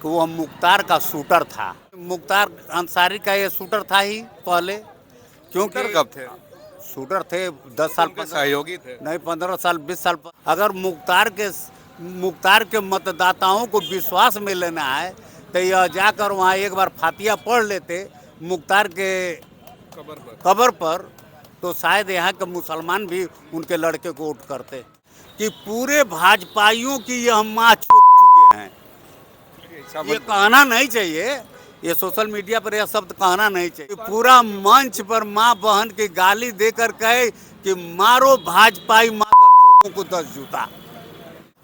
वो मुख्तार का शूटर था। मुख्तार अंसारी का ये शूटर था ही पहले, क्योंकि शूटर कब थे? शूटर थे 10 तो साल उनके सहयोगी थे। नहीं 15 साल 20 साल। अगर मुख्तार के मतदाताओं को विश्वास में लेना है तो यह जाकर वहाँ एक बार फातिया पढ़ लेते मुख्तार के कब्र पर, तो शायद यहाँ के मुसलमान भी उनके लड़के को वोट करते। कि पूरे भाजपाइयों की यह माँ चुप चुके हैं, ये कहना नहीं चाहिए, ये सोशल मीडिया पर यह शब्द कहना नहीं चाहिए। पूरा मंच पर माँ बहन की गाली देकर कहे कि मारो भाजपाई मादरचोदों को 10 जूता।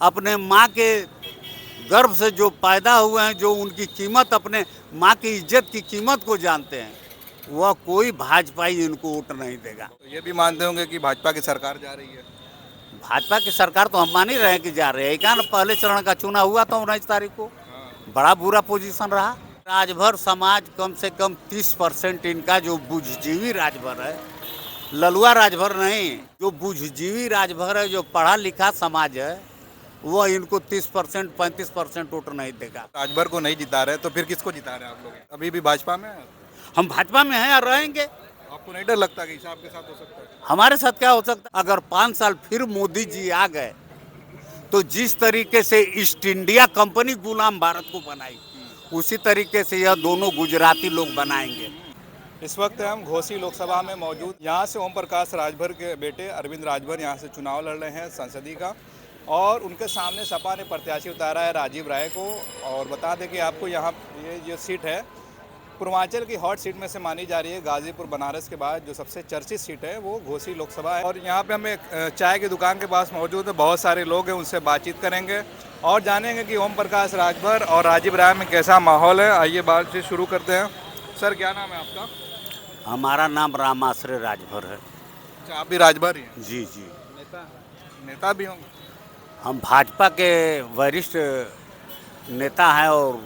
अपने माँ के गर्भ से जो पैदा हुए हैं, जो उनकी कीमत, अपने माँ की इज्जत की कीमत को जानते हैं, वह कोई भाजपाई इनको वोट नहीं देगा। तो ये भी मानते होंगे कि भाजपा की सरकार जा रही है। भाजपा की सरकार तो हम मान ही रहे हैं कि जा रहे हैं। क्या पहले चरण का चुनाव हुआ था 19 तारीख को, बड़ा बुरा पोजीशन रहा। राजभर समाज कम से कम 30% इनका जो बुद्धिजीवी राजभर है, ललुआ राजभर नहीं, जो बुद्धिजीवी राजभर है, जो पढ़ा लिखा समाज है, वह इनको 30% 35% वोट नहीं देगा। राजभर को नहीं जिता रहे तो फिर किसको जिता रहे हैं आप लोग? अभी भी भाजपा में हैं? हम भाजपा में हैं और रहेंगे। आपको नहीं डर लगता कि ऐसा आपके साथ हो सकता है? हमारे साथ क्या हो सकता है? अगर 5 साल फिर मोदी जी आ गए तो जिस तरीके से ईस्ट इंडिया कंपनी गुलाम भारत को बनाई, उसी तरीके से यह दोनों गुजराती लोग बनाएंगे। इस वक्त हम घोसी लोकसभा में मौजूद। यहाँ से ओम प्रकाश राजभर के बेटे अरविंद राजभर यहाँ से चुनाव लड़ रहे हैं संसदीय का, और उनके सामने सपा ने प्रत्याशी उतारा है राजीव राय को। और बता दें कि आपको यहाँ ये जो सीट है पूर्वांचल की हॉट सीट में से मानी जा रही है। गाजीपुर बनारस के बाद जो सबसे चर्चित सीट है वो घोसी लोकसभा है। और यहाँ पे हम एक चाय की दुकान के पास मौजूद है, बहुत सारे लोग हैं, उनसे बातचीत करेंगे और जानेंगे कि ओम प्रकाश राजभर और राजीव राय में कैसा माहौल है। आइए बातचीत शुरू करते हैं। सर क्या नाम है आपका? हमारा नाम रामाश्रय राजभर है। अच्छा, आप भी राजभर ही हैं? जी जी। नेता भी होंगे? हम भाजपा के वरिष्ठ नेता हैं और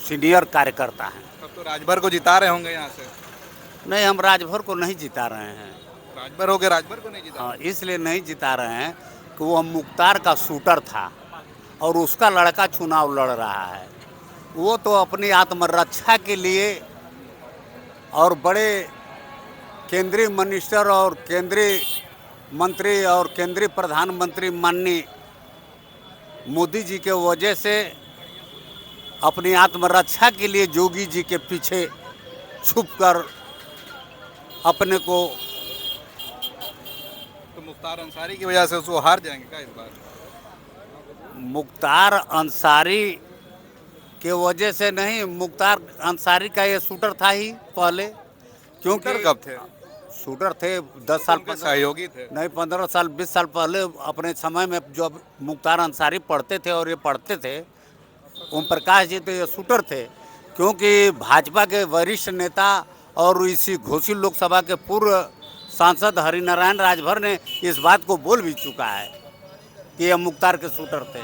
सीनियर कार्यकर्ता हैं। तब तो राजभर को जिता रहे होंगे यहाँ से? नहीं, हम राजभर को नहीं जिता रहे हैं। राजभर हो गए, राजभर को नहीं जिता? हाँ, इसलिए नहीं जिता रहे हैं कि वो मुख्तार का शूटर था और उसका लड़का चुनाव लड़ रहा है। वो तो अपनी आत्मरक्षा के लिए और बड़े केंद्रीय मिनिस्टर और केंद्रीय मंत्री और केंद्रीय प्रधानमंत्री माननीय मोदी जी के वजह से अपनी आत्मरक्षा के लिए जोगी जी के पीछे छुपकर अपने को। तो मुख्तार अंसारी की वजह से उसको हार जाएंगे क्या इस बार? मुख्तार अंसारी के वजह से नहीं, मुख्तार अंसारी का ये शूटर था ही पहले, क्योंकि शूटर कब थे? शूटर थे 10 साल उनके सहयोगी थे। नहीं 15 साल 20 साल पहले। अपने समय में जब मुख्तार अंसारी पढ़ते थे और ये पढ़ते थे, ओम प्रकाश जी तो ये शूटर थे, क्योंकि भाजपा के वरिष्ठ नेता और इसी घोसी लोकसभा के पूर्व सांसद हरिनारायण राजभर ने इस बात को बोल भी चुका है कि यह मुख्तार के शूटर थे।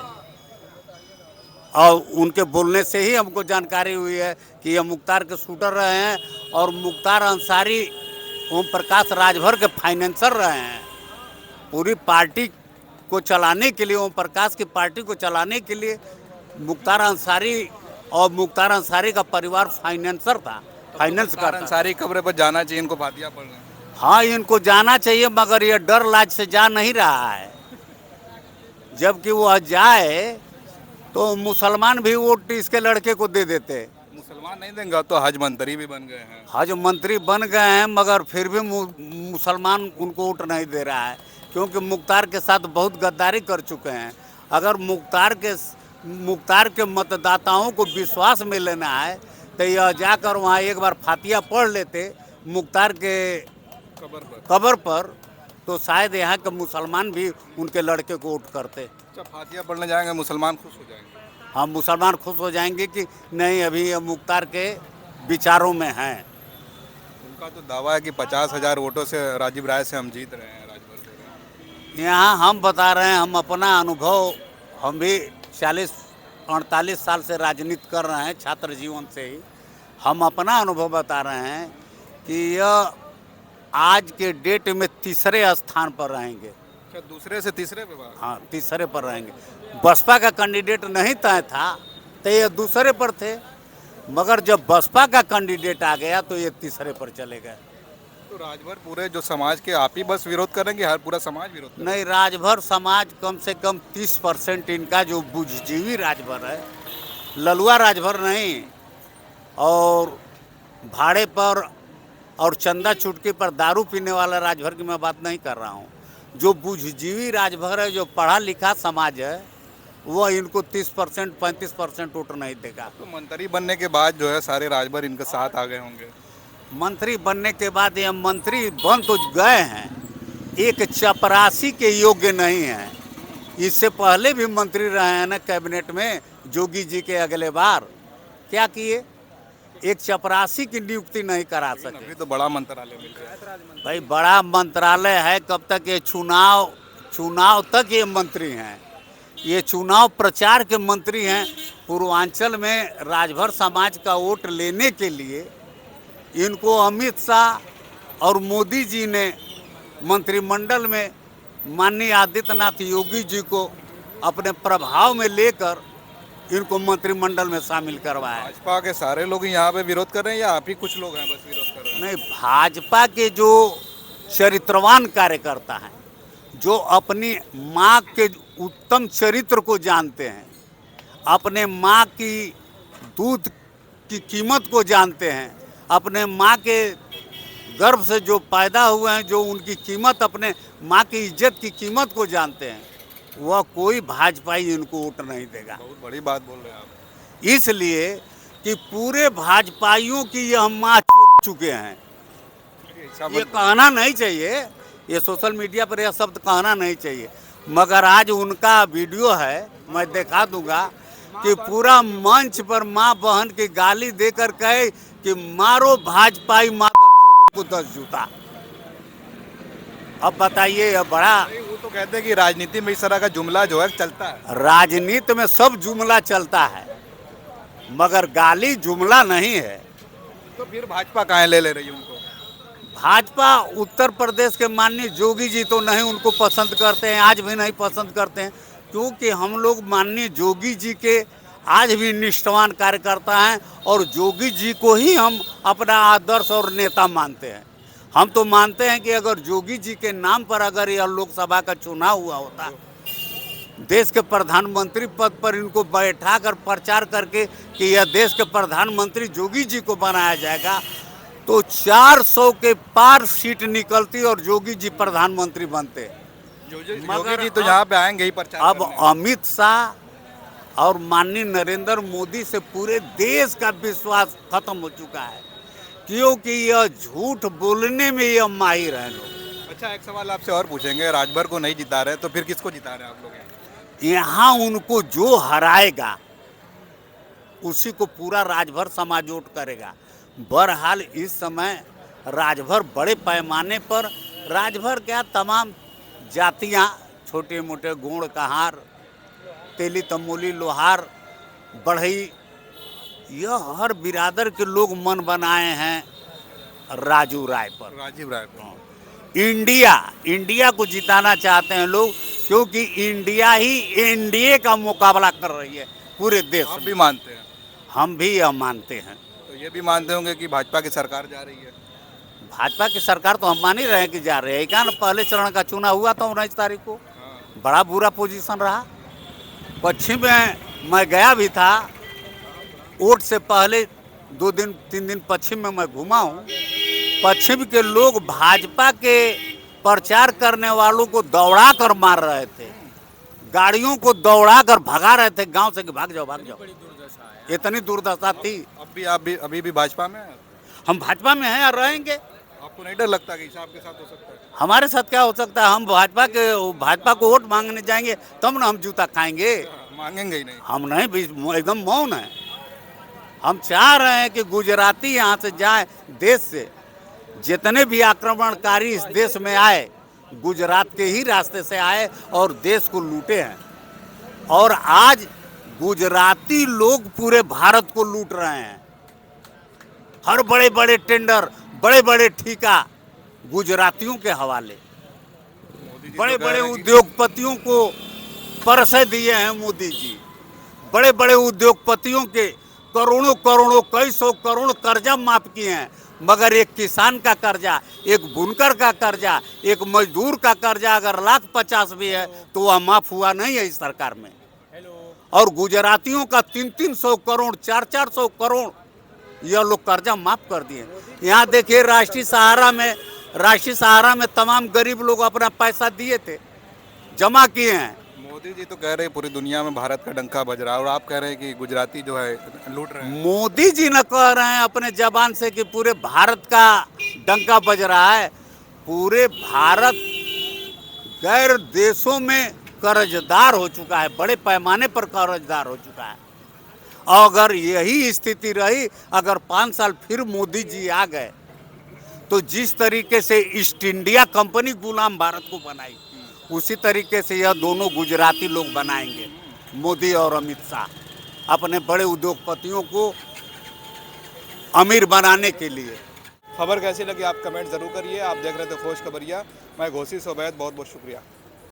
और उनके बोलने से ही हमको जानकारी हुई है कि यह मुख्तार के शूटर रहे हैं और मुख्तार अंसारी ओम प्रकाश राजभर के फाइनेंसर रहे हैं। पूरी पार्टी को चलाने के लिए, ओम प्रकाश की पार्टी को चलाने के लिए मुख्तार अंसारी का परिवार फाइनेंसर था, फाइनेंस करता। अंसारी कब्र पर जाना चाहिए इनको, फातिया पढ़ना। हाँ, इनको जाना चाहिए, मगर ये डर लाज से जा नहीं रहा है। जबकि वह जाए तो मुसलमान भी वोट इसके लड़के को दे देते। मुसलमान नहीं देंगे तो हज मंत्री भी बन गए हैं। हज मंत्री बन गए हैं, मगर फिर भी मुसलमान उनको वोट नहीं दे रहा है, क्योंकि मुख्तार के साथ बहुत गद्दारी कर चुके हैं। अगर मुख्तार के मतदाताओं को विश्वास में लेना है तो यह जाकर वहाँ एक बार फातिया पढ़ लेते मुख्तार के कब्र पर, तो शायद यहाँ के मुसलमान भी उनके लड़के को वोट करते। अच्छा, फातिया पढ़ने जाएंगे मुसलमान खुश हो जाएंगे? हाँ, मुसलमान खुश हो जाएंगे कि नहीं, अभी ये मुख्तार के विचारों में हैं। उनका तो दावा है कि 50,000 वोटों से राजीव राय से हम जीत रहे हैं, राजभर से। यहाँ हम बता रहे हैं, हम अपना अनुभव, हम भी 40-48 साल से राजनीति कर रहे हैं, छात्र जीवन से ही हम अपना अनुभव बता रहे हैं कि यह आज के डेट में तीसरे स्थान पर रहेंगे। अच्छा, दूसरे से तीसरे पे बात। हाँ, तीसरे पर रहेंगे। बसपा का कैंडिडेट नहीं तय था तो ये दूसरे पर थे, मगर जब बसपा का कैंडिडेट आ गया तो ये तीसरे पर चले गए। तो राजभर पूरे जो समाज के आप ही बस विरोध करेंगे, हर पूरा समाज विरोध करेगा? नहीं, राजभर समाज कम से कम 30% इनका जो बुद्धिजीवी राजभर है, ललुआ राजभर नहीं, और भाड़े पर और चंदा चुटकी पर दारू पीने वाला राजभर की मैं बात नहीं कर रहा हूँ। जो बुद्धिजीवी राजभर है, जो पढ़ा लिखा समाज है, वो इनको 30% 35% वोट नहीं देगा। तो मंत्री बनने के बाद जो है सारे राजभर इनके साथ आ गए होंगे। मंत्री बनने के बाद ये मंत्री बन तो गए हैं, एक चपरासी के योग्य नहीं है। इससे पहले भी मंत्री रहे हैं ना कैबिनेट में, जोगी जी के अगले बार क्या किए, एक चपरासी की नियुक्ति नहीं करा सके। अभी तो बड़ा मंत्रालय मिल गया। भाई बड़ा मंत्रालय है, कब तक ये चुनाव तक ये मंत्री हैं, ये चुनाव प्रचार के मंत्री हैं। पूर्वांचल में राजभर समाज का वोट लेने के लिए इनको अमित शाह और मोदी जी ने मंत्रिमंडल में माननीय आदित्यनाथ योगी जी को अपने प्रभाव में लेकर इनको मंत्रिमंडल में शामिल करवाया। भाजपा के सारे लोग यहाँ पे विरोध कर रहे हैं या आप ही कुछ लोग हैं बस विरोध कर रहे हैं? नहीं, भाजपा के जो चरित्रवान कार्यकर्ता हैं, जो अपनी माँ के उत्तम चरित्र को जानते हैं, अपने माँ की दूध की कीमत को जानते हैं, अपने माँ के गर्भ से जो पैदा हुए हैं, जो उनकी कीमत, अपने माँ की इज्जत की कीमत को जानते हैं, वह कोई भाजपाई इनको वोट नहीं देगा। बहुत बड़ी बात बोल रहे हैं आप। इसलिए कि पूरे भाजपाइयों की यह माँ चूक चुके हैं। ये कहना नहीं चाहिए, ये सोशल मीडिया पर यह शब्द कहना नहीं चाहिए, मगर आज उनका वीडियो है, मैं दिखा दूंगा कि पूरा मंच पर माँ बहन की गाली देकर कहे कि मारो भाजपाई मादरचोदों को 10 जूता। अब बताइए, यह बड़ा, वो तो कहते हैं कि राजनीति में इस तरह का जुमला जो है चलता है। राजनीति में सब जुमला चलता है, मगर गाली जुमला नहीं है। तो फिर भाजपा कहाँ ले रही है उनको? भाजपा उत्तर प्रदेश के माननीय जोगी जी तो नहीं उनको पसंद करते हैं, आज भी नहीं पसंद करते हैं, क्योंकि हम लोग माननीय जोगी जी के आज भी निष्ठावान कार्यकर्ता हैं और जोगी जी को ही हम अपना आदर्श और नेता मानते हैं। हम तो मानते हैं कि अगर जोगी जी के नाम पर अगर यह लोकसभा का चुनाव हुआ होता, देश के प्रधानमंत्री पद पर इनको बैठा कर प्रचार करके कि यह देश के प्रधानमंत्री जोगी जी को बनाया जाएगा, तो 400 के पार सीट निकलती और जोगी जी प्रधानमंत्री बनते। जोगी जी तो यहाँ पे आएंगे ही प्रचार अब करने। अमित शाह और माननीय नरेंद्र मोदी से पूरे देश का विश्वास खत्म हो चुका है, क्योंकि यह झूठ बोलने में यह माहिर है लोग। अच्छा, एक सवाल आपसे और पूछेंगे, राजभर को नहीं जिता रहे तो फिर किसको जिता रहे हैं आप लोग? यहाँ उनको जो हराएगा उसी को पूरा राजभर समाज वोट करेगा। बहरहाल इस समय राजभर बड़े पैमाने पर, राजभर क्या तमाम जातियाँ, छोटे मोटे गोंड कहार, तेली तमोली लोहार बढ़ई, यह हर बिरादर के लोग मन बनाए हैं राजू राय पर। राजीव राय पर। इंडिया को जिताना चाहते हैं लोग, क्योंकि इंडिया ही एनडीए का मुकाबला कर रही है पूरे देश आप में। भी मानते हैं? हम भी यह मानते हैं। तो ये भी मानते होंगे कि भाजपा की सरकार जा रही है? भाजपा की सरकार तो हम मान ही रहे हैं कि जा रहे हैं। क्या ना, पहले चरण का चुनाव हुआ था 19 तारीख को, बड़ा बुरा पोजीशन रहा। पश्चिम में मैं गया भी था, वोट से पहले 2 दिन 3 दिन पश्चिम में मैं घूमा हूँ। पश्चिम के लोग भाजपा के प्रचार करने वालों को दौड़ा कर मार रहे थे, गाड़ियों को दौड़ा कर भगा रहे थे गांव से कि भाग जाओ भाग जाओ, इतनी दुर्दशा थी। अभी भी भाजपा में हैं? हम भाजपा में हैं और रहेंगे। आपको नहीं डर लगता कि ऐसा आपके साथ हो सकता है? हमारे साथ क्या हो सकता है? हम भाजपा को वोट मांगने जाएंगे तब ना हम जूता खाएंगे। मांगेंगे ही नहीं। हम नहीं, एकदम मौन है। हम चाह रहे हैं कि गुजराती यहाँ से जाए, देश से जितने भी आक्रमणकारी इस देश में आए गुजरात के ही रास्ते से आए और देश को लूटे हैं, और आज गुजराती लोग पूरे भारत को लूट रहे हैं। हर बड़े बड़े टेंडर, बड़े बड़े ठेका गुजरातियों के हवाले। मोदी जी बड़े तो कह बड़े रहे हैं कि उद्योगपतियों को परसे दिए हैं मोदी जी। बड़े बड़े उद्योगपतियों के करोड़ों करोड़ों कई सौ करोड़ कर्जा माफ किए हैं, मगर एक किसान का कर्जा, एक बुनकर का कर्जा, एक मजदूर का कर्जा अगर 1,50,000 भी है तो वह माफ हुआ नहीं है इस सरकार में। और गुजरातियों का 300-300 करोड़ 400-400 करोड़ यह लोग कर्जा माफ कर दिए। यहाँ देखिए राष्ट्रीय सहारा में तमाम गरीब लोग अपना पैसा दिए थे, जमा किए हैं। मोदी जी तो कह रहे हैं पूरी दुनिया में भारत का डंका बज रहा है और आप कह रहे हैं कि गुजराती जो है लूट रहे हैं। मोदी जी न कह रहे हैं अपने जबान से कि पूरे भारत का डंका बज रहा है। पूरे भारत गैर देशों में कर्जदार हो चुका है, बड़े पैमाने पर कर्जदार हो चुका है। और अगर यही स्थिति रही, अगर 5 साल फिर मोदी जी आ गए तो जिस तरीके से ईस्ट इंडिया कंपनी गुलाम भारत को बनाई, उसी तरीके से यह दोनों गुजराती लोग बनाएंगे, मोदी और अमित शाह, अपने बड़े उद्योगपतियों को अमीर बनाने के लिए। खबर कैसी लगी आप कमेंट जरूर करिए। आप देख रहे थे खोज खबरिया, मैं घोसी सोबैद, बहुत बहुत शुक्रिया।